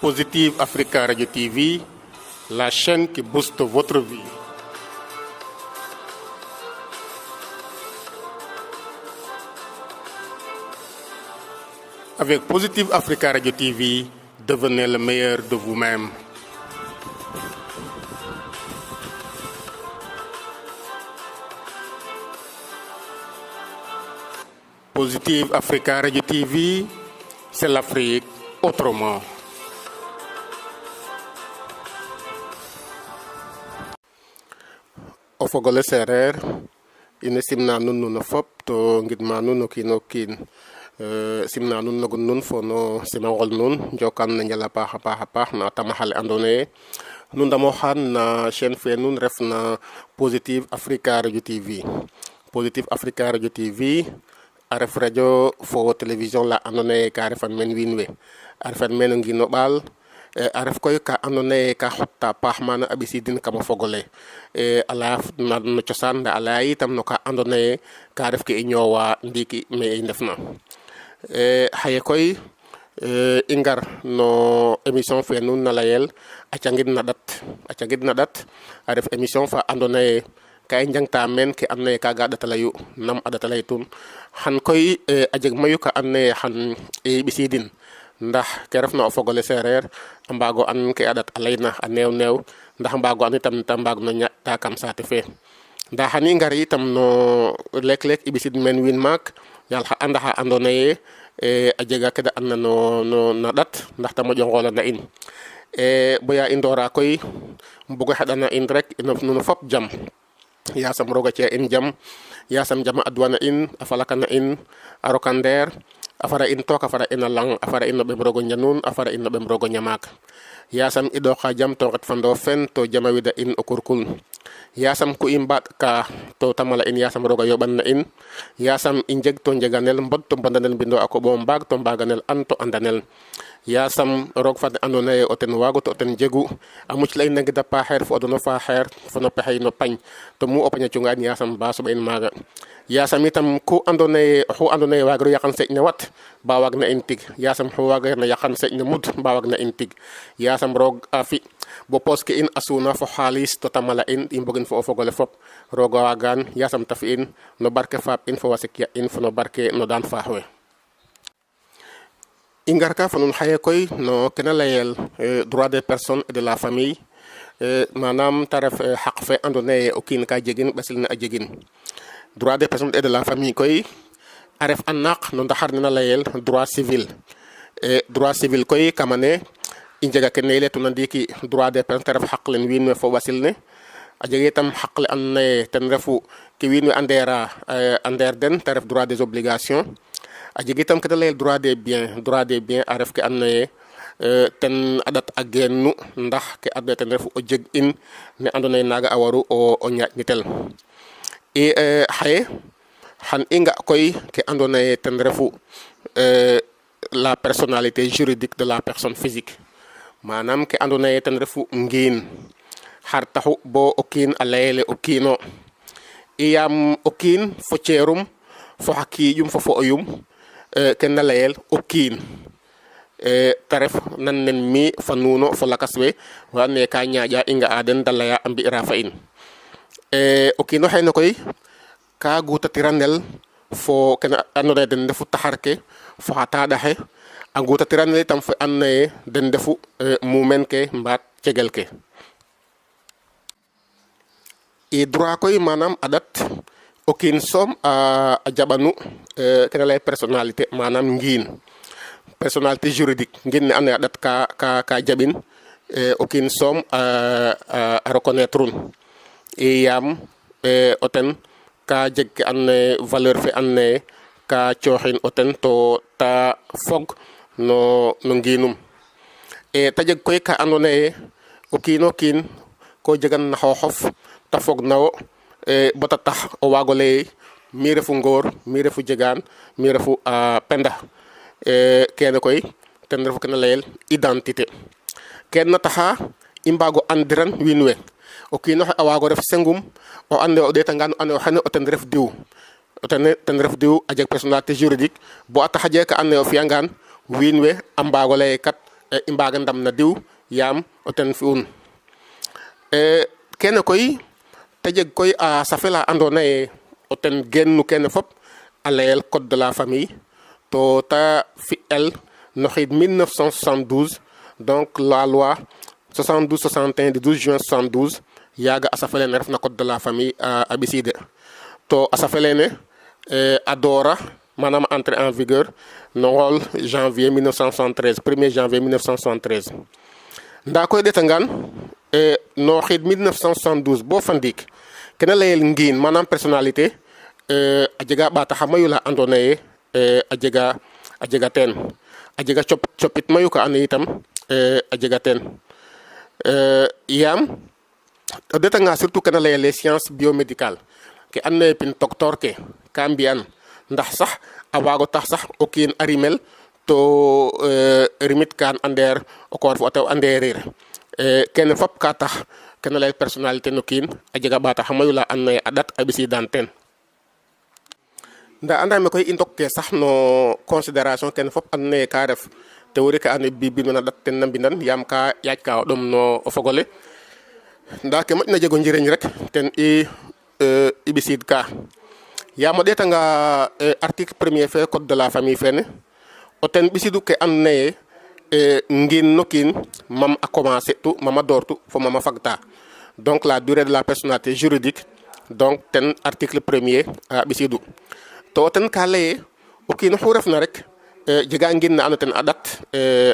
Positive Africa Radio TV, la chaîne qui booste votre vie. Avec Positive Africa Radio TV, devenez le meilleur de vous-même. Positive Africa Radio TV, c'est l'Afrique autrement. O fogole sereer ine simna nun nuno fop to ngidma nun o kiin o kiin simna nun nogun nun fo no simangol nun njokan na njala paax a paax na tamaxale andoona yee nu ndamoxaan na chaîne fe nun ref na Positive Africa Radio TV. Positive Africa Radio TV a ref radio fo télévision la andoona yee ka refan meen wiin we a refan meen o ngiin o ɓaal a ref koy ka andoona yee ka xotta paax mana a ɓisiidin kam o fog ole a laya no cosaan nda a laya itam no ka andoona yee ka ref ke i ñoowa ndiiki me i ndefna xaye koy i ngar no émission fe nuun na layel a cangid na ɗat a ref émission fa andoona yee ka i njangta meen ke andoona yee kaaga a ɗatalayu nam a ɗatalaytun xan koy a jeg mayu ka andoona yee xan i ɓisiidin ndax ke refna o fogole sereer a mbaago an ke a ɗat a layna a neew ndax mbaago an itam ta mbaag no ñaƴta kam saate fe nda xan i ngar itam no leek i ɓisid meen wiin maak yaal xa anda xa andoona yee a jega ke da andna na ɗat ndax ta moƴo ngoolana in boya i ndoora koy mbugo xeɗana in rek nuno fop jam yasam roga ci'a in jam yasam jama adwana in a falakana in a roka ndeer a fara in took a fara in a lang a fara in no ɓem rogo njanun a fara in no ɓem rogo ñamaak yasam i ɗooxa jam to nget fando fen to jama wida in o kurkun yasam ku i mbaat ka to tamala in yasam roga yoɓan na in yasam i njeg to njeganel mbod to mbandanel mbindo a koɓo mbaag to mbaganel an to andanel yasam roog fad andoona yee o ten waagu to o ten jegu a mucla in nagida paaxeer fo o dono faaxeer fo no pexey no pañ to mu o pañ a cungaan yasam ba soɓa in maaga yasam itam ku andoona yee oxu andoona yee waagiro yaqan seƴ ne wat ba waagna in tig yasam xu waageerna yaqan seƴ ne mud ba waagna in tig yasam roog a fi bo poos ke in a suuna fo xaalis to tamala in i mbogin fo o fogole fop roog a waagaan yasam ta fi in no barke faap in fo wasik ya in fo no barke no daan faax we i ngar ka fo nuun xaye koy no kena layel droit des personnes et de la famille manam ta ref xaq fe andoona yee o kiin ka jegin ɓasil ne a jegin droit des personnes et de la famille koy a ref a naaq no ndaxar nena layel droit civil droit civil koy kamane i njega kene i letuna ndiiki droit des personnes te ref xaq len wiin we fo ɓasil ne a jega itam xaq le andoona yee ten refu ke wiin we andeera a ndeer den te ref droit des obligations a jega itam ke da layel droit des biens a ref ke andoona yee ten a ɗat a geenu ndax ke andoona yee ten refu o jeg in ne andoona yee naaga a waru o ñaaƴnitel i xaye xan i nga koy ke andoona yee ten refu la personnalité juridique de la personne physique manam ke andoona yee ten refu ngiin xar taxu bo o kiin a layele o kiino i yaam o kiin fo ceerum fo xa kiiƴum fo fo'oyum ken na layel o kiin te ref nan nen mi fa nuuno fo lakas we wa andoona yee ka ñaaƴa i nga'a den da laya a mbi'ra fa in o kiin oxeene koy ka gutatiranel fo kene andoona yee den ndefu taxar ke fo xa taaɗaxe a gutatiranel itam fo andoona yee den ndefu mumeen ke mbaat cegel ke i droit koy manam a ɗat o kiin soom a jaɓanu kene lay personnalité manam ngiin personnalité juridique ngin ne andoona yee a ɗat ka jaɓin o kiin soom a reconnaître un i yaam o ten ka jeg ke andoona yee valeur fe andoona yee ka cooxin o ten to ta fog no ngiinum ta jeg koy ka andoona yee o kiin o kiin ko jegan na xooxof ta fog na wo bo ta tax o waag o lay mi refu ngoor mi refu jegaan mi refu a penda kene koy ten refu kena layel identité ken na taxa i mbaago andiran wiin we o kiin oxe a waago ref sengum o ande o ɗeetangaan o ande o xene o ten ref diw ten ref diw a jeg personnalité juridique bo a taxa jeka ande o fi'angaan wiin we a mbaago lay kat i mbaga ndam na diw yaam o ten fi'un kene koy te jeg koy a safe la andoona yee o ten geenu kene fop a layel code de la famille to ta fi'el no xiid 1972 donc la loi 72-61 du 12 juin 72 yaaga a safe lene refna code de la famille a ɓisiide to a safe lene a doora manam entrée en vigueur no xool janvier 1973 1er janvier 1973 nda koy ɗetangaan no xiid 1972 bo fa ndiik kena layel ngiin manam personnalité a jega ɓaata xa mayu la andoona yee a jega teen a jega copit mayu ka andoona yee itam a jega teen yaam o ɗetanga surtout kena layel les sciences biomédicales ke andoona yee pin docteur ke ka mbi'an ndax sax a waago tax sax o kiin a rimel to rimit kaan andeer o koor fo o tew andeerir kene fop ka tax kena layel personnalité no kiin a jega ɓaata xa mayu la andoona yee a ɗat a ɓisiidaan teen nda anda me koy i ndokke sax no considération kene fop andoona yee ka ref théorie ka andoona yee bibil na ɗat ten na mbindan yaam ka yaaj ka o ɗom no o fogole nda ke moƴna jeg o njiriñ rek ten i ɓisiid ka yaam o ɗeetanga article premier fe code de la famille fene o ten ɓisidu ke andoona yee ngiin no kiin mam a commencer tu mama doortu fo mama fagta donc la durée de la personnalité juridique donc ten article premier a ɓisidu to ten ka laye o kiin oxu refna rek jega ngiin na andoona ten a ɗat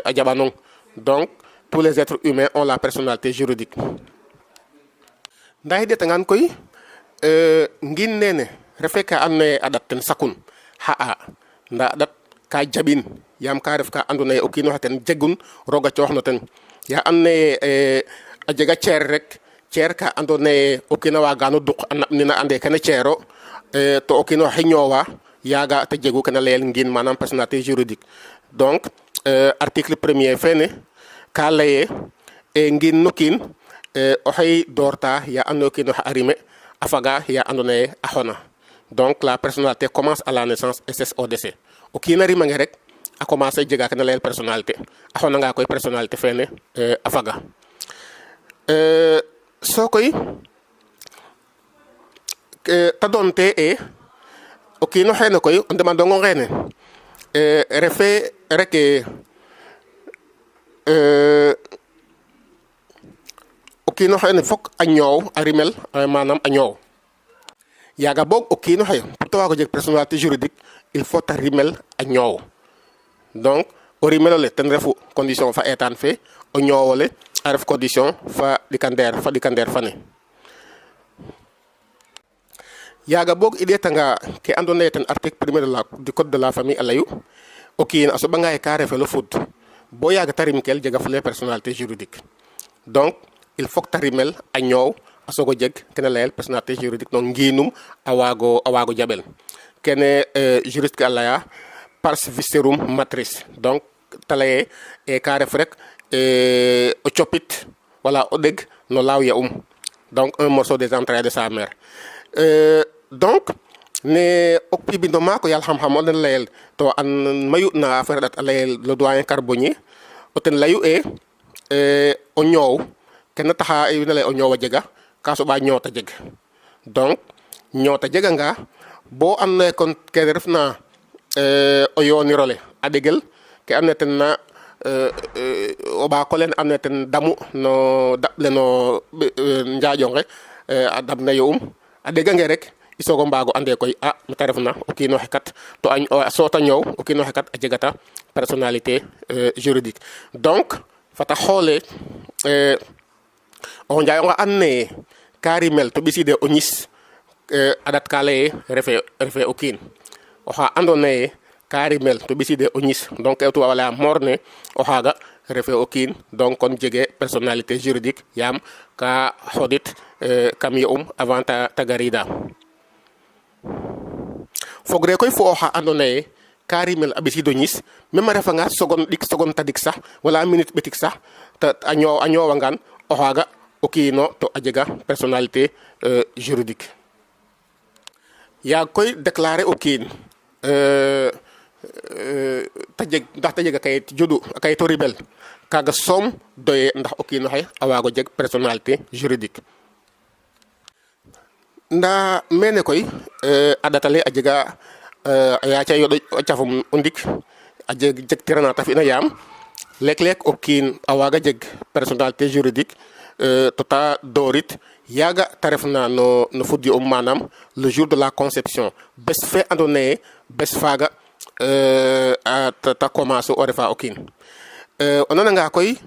a jaɓanong donc tous les êtres humains ont la personnalité juridique nda i ɗeetangaan koy ngiin nene refe ka andoona yee a ɗat ten sakun xa'a nda a ɗat ka jaɓin yaam ka ref ka andoona yee o kiin oxe ten jegun roog a coox no ten ya andoona yee a jega ceer rek ceer ka andoona yee o kiin a waagano duq a naɓ nena ande kene ceero to o kiin oxe ñoowa yaaga te jegu kena layel ngiin manam personnalité juridique donc article premier fene ka laye ngiin no kiin oxey doorta ya andoona yee o kiin oxe a rime a faga ya andoona yee a xona donc la personnalité commence à la naissance et cesse au décès o kiin a rimange rek a commencer jega kena layel personnalité a xonanga koy personnalité fene a faga sokoy ta doonte o kiino xeene koy o ndemandoong ngeene refe rek o kiino xeene fok a ñoow a rimel manam a ñoow yaaga boog o kiino xe pour te waago jeg personnalité juridique il faut ta rimel a ñoow donc o rimelole ten refu condition fa eetaan fe o ñoowole a ref condition fa ɗikandeer fane yaaga boog i ɗeetanga ke andoona yee ten article premier du code de la famille a layu o kiin a soɓanga ye ka refel o fud bo yaaga ta rimkel jega fule personnalité juridique donc il faut que ta rimel a ñoow a soog o jeg kene layel personnalité juridique no ngiinum a waago jaɓel kene juriste ke a laya pars vicerum matrice donc ta laye ka ref rek o copit wala o ɗeg no laaw ya donc un morceau des entrailles de sa mère donc ne o pibindo maako yaal xam-xam o den layel to an mayu na affaire ɗat a layel le doyen Carbonnier o ten layu o ñoow kena taxa wiin a lay o ñoow a jega ka soɓa ñoota jeg donc ñoota jeganga bo andoona yee kon kene refna o yoonirole a ɗegel ke andoona yee ten na o ɓaako lene andoona yee ten damu no daɓ le no njaaƴ onqe a damna yo a ɗegange rek i soog o mbaago ande koy a mete refna o kiin oxe kat to a soota ñoow o kiin oxe kat a jegata personnalité juridique donc fata xoole o njaaƴ onqa andoona yee ka rimel to ɓisiide o ñis a ɗat ka laye refe o kiin oxa andoona yee ka rimel to ɓisiide o ñis donc ke tubaab a laya morne o xaaga refe o kiin donc kon jege personnalité juridique yaam ka xodit kam ye'um avant ta garida fogre koy fo oxa andoona yee ka rimel a ɓisiid o ñis même a refanga seconde tadik sax wala minute ɓetik sax a ñoowangaan o xaaga o kiino to a jega personnalité juridique yaag koy déclarer o kiin ndax ta jega kayit judu kayitu rebel kaga som doye ndax o kiino xe a waago jeg personnalité juridique. Nda mene koy a ɗatale a jega a yaaca yoɗo o cafum o ndik a jeg tirana ta fi'na yaam leeg-leeg o kiin a waaga jeg personnalité juridique to ta doorit yaaga ta refna no fuddi manam le jour de la conception bes fe andoona yee bes faaga ta commencer o refa o kiin o nananga koy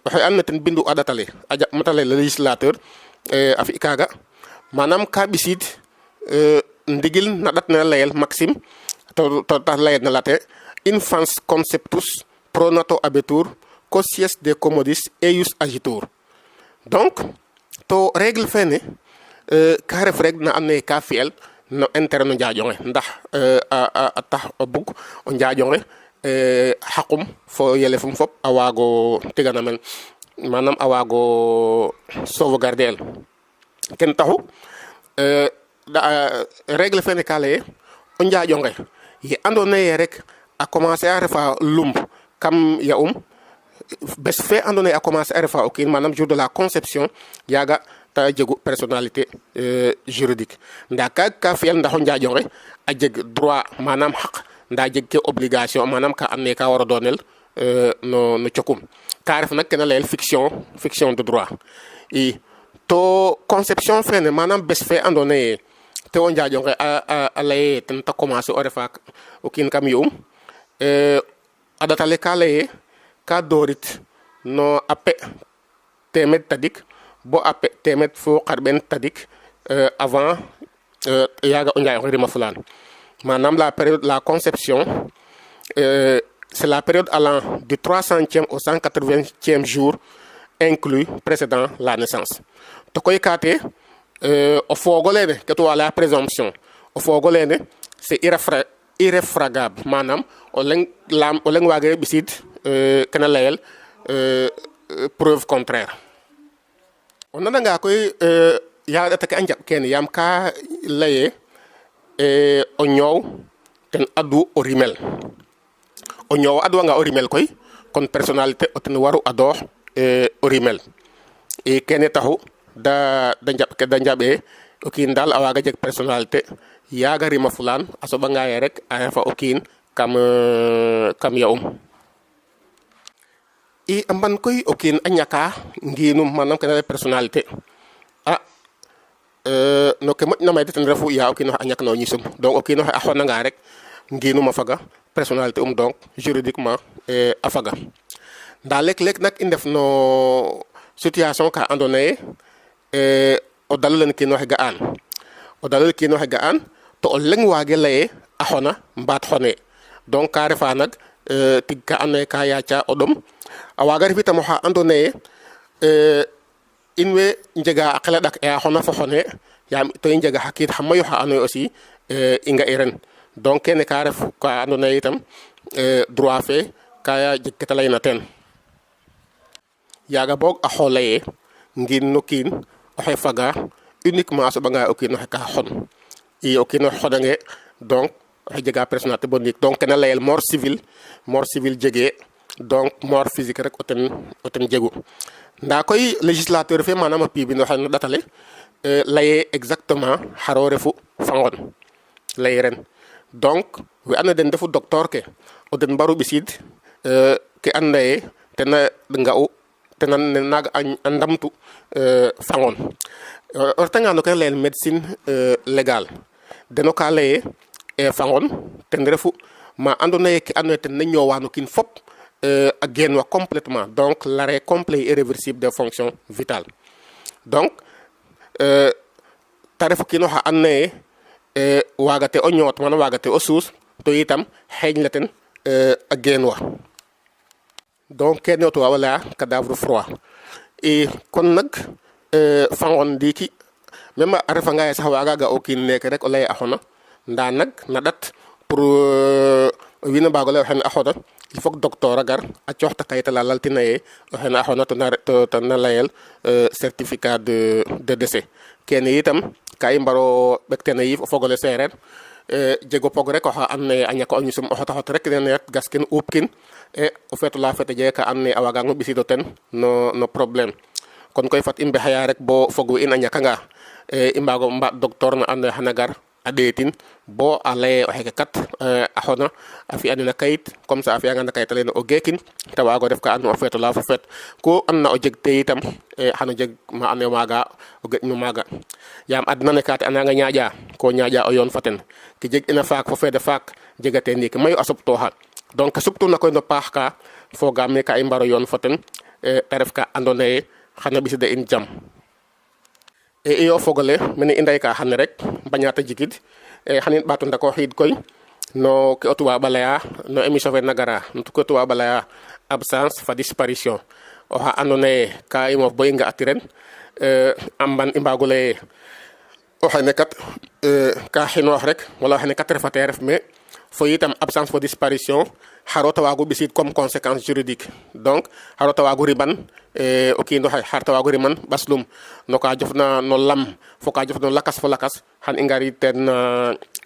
oxe andna ten bindu a ɗatale a jaɓmatale le législateur a fi kaaga manam ka ɓisiid ndigil na ɗat ne layel maxime to ta layel na late infans conceptus pro nato habetur quoties de commodis eius agitur. Donc to règle fene ka ref rek na andona yee ka fi'el no intérêt no njaƴonge ndax a tax o bug o njaƴonge xaqum fo yelefum fop a waago tegana men manam a waago sauvegarder el ken taxu règle fene ka leye o njaƴonge ye andoona yee rek a commencer a refa lumb kam ya bes fe andoona yee a commencer a refa o kiin manam jour de la conception yaaga ta jegu personnalité juridique nda kaaga ka fi'el ndax o njaƴonge a jeg droit manam xaq nda jeg ke obligation manam ka andona yee ka war o doonel no cokum ka ref nak kena layel fiction de droit i to conception fene manam bes fe andoona yee te o njaƴonge a laye ten ta commencer o refa o kiin kam yu'um a ɗatale ka laye ka doorit no a pe teemed tadik bo a pe teemed fo xarɓen tadik avant yaaga o njaƴonge rima fulaan manam la période la conception c'est la période allant du 300e au 180e jour inclus précédant la naissance. To koy kaate o foogo lene ke to wala présomption o foogo lene c'est irréfragable manam o leng waage ɓisid kena layel preuve contraire. O nananga koy yaaga ɗata ke a njaɓ kene yaam ka laye o ñoow ten adu o rimel o ñoow adwanga o rimel koy kon personnalité o ten waru adoox o rimel i kene taxu da njaɓ ke da njaɓe o kiin daal a waaga jeg personnalité yaaga rima fulaan a soɓanga ye rek a refa o kiin kam ya'um. I a mban koy o kiin a ñaka ngiinum manam kene lay personnalité no ke moƴna may de ten refu ya o kiinoxe a ñakna o ñisum donc o kiinoxe a xonanga rek ngiinum a faga personnalité donc juridiquement a faga nda leeg-leeg nak i ndef no situation ka andoona yee o dalo lene kiinoxe ga'an o dalo le kiinoxe ga'an to o leng waage laye a xona mbaat xone donc ka refa nak tig ka andoona yee ka yaaca o ɗom a waaga ref itam oxa andoona yee in way njega a qel a ɗak e a xona fo xone yaam to i njega xa kiid xa mayu xa andoona yee aussi i nga'iren donc kene ka ref ka andoona yee itam droit fe ka jeg ke ta layna teen yaaga boog a xoola yee ngiin no kiin oxe faga uniquement a soɓanga o kiin oxe ka xon i o kiin oxe xonange donc oxe jega personnalité bo ndiik donc kena layel mort civil jegee donc mort physique rek o ten jegu nda koy législateur fe manam a piibin oxe no ɗatale laye exactement xaro refu fa ngon lay ren donc we andona den ndefu docteur ke o den mbaru ɓisiid ke andona yee tena nga'u tena naaga a ndamtu fa ngon o retanga no kene layel médecine légale deno ka laye fa ngon ten refu ma andona yee ke andona yee ten na ñoowa no kiin fop a geenwa complètement donc l'arrêt complet et irréversible des fonctions vitales donc ta refu kiin oxa andona yee waagate o ñoot mana waagate o suus to itam xeeñ la ten a geenwa donc kene o tubaab a laya cadavre froid i kon nag fa ngon ndiiki même a refanga yee sax waaga ga o kiin neke rek o laye a xona nda nag na ɗat pour wiin we mbaag o lay o xene a xona il faut que docteur a gar a cooxta kayit ala laltina yee o xene a xona to na layel certificat de décès kene itam ka i mbaro ɓek tene yiif o fogole seereer jego pogre ko xa andoona yee a ñak o ñisum o xot rek nene ret gaskin upkin o feet ola feet a jega ka andoona yee a waagang o ɓisiid o ten no problème kon koy fat i mbexeya rek bo fog we in a ñakanga i mbaago mbaat docteur na andoona yee xana gar a ɗeetin bo a laye o xeke kat a xona a fi'anin a kayit comme ça a fi'angan a kayit alene o geekin te waago ref ka andona o feet ola fo feet ku andona o jeg te itam xano jeg ma andoona yee maaga o geƴnu maaga yaam adna ne ka te a nanga ñaaƴa ko ñaaƴa o yoon fa ten ke jeg ina faak fo feede faak jegate ndiiki mayu a suptooxa donc ke suptuna koy no paax ka foogaam me ka i mbaro yoon fo ten te ref ka andoona yee xana ɓisida in jam iyo fogole mene i ndey ka xane rek bañata jigid xanin ɓato ndako xiid koy no ke o tubaab a laya no émission fe na gara no ke o tubaab a laya absence fa disparition oxa andoona yee ka i moof bo i nga'atiren a mban i mbaago lay o xene kat ka xinoox rek wala o xene kat refate ref me fo itam absence fo disparition xaro ta waago ɓisiid comme conséquence juridique donc xaro ta waago riban o kiin oxe xar ta waago riman ɓaslum no ka jofna no lam fo ka jofna no lakas fo lakas xan i ngariid teen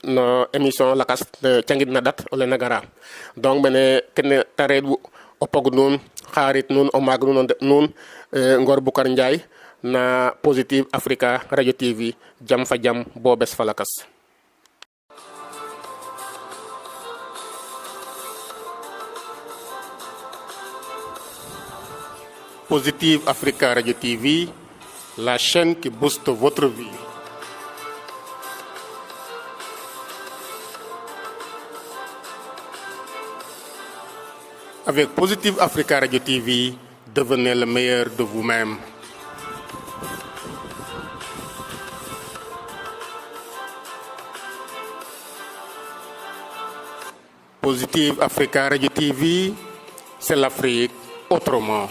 no émission lakas cangid na dat o le na gara donc mene kene te reeɗ'u o pog nuun xarit nuun o maag nuun o ndeɓ nuun Ngor Boucar Ndiaye na Positive Africa Radio TV jam fa jam bo bes fa lakas. Positive Africa Radio TV, la chaîne qui booste votre vie. Avec Positive Africa Radio TV, devenez le meilleur de vous-même. Positive Africa Radio TV, c'est l'Afrique autrement.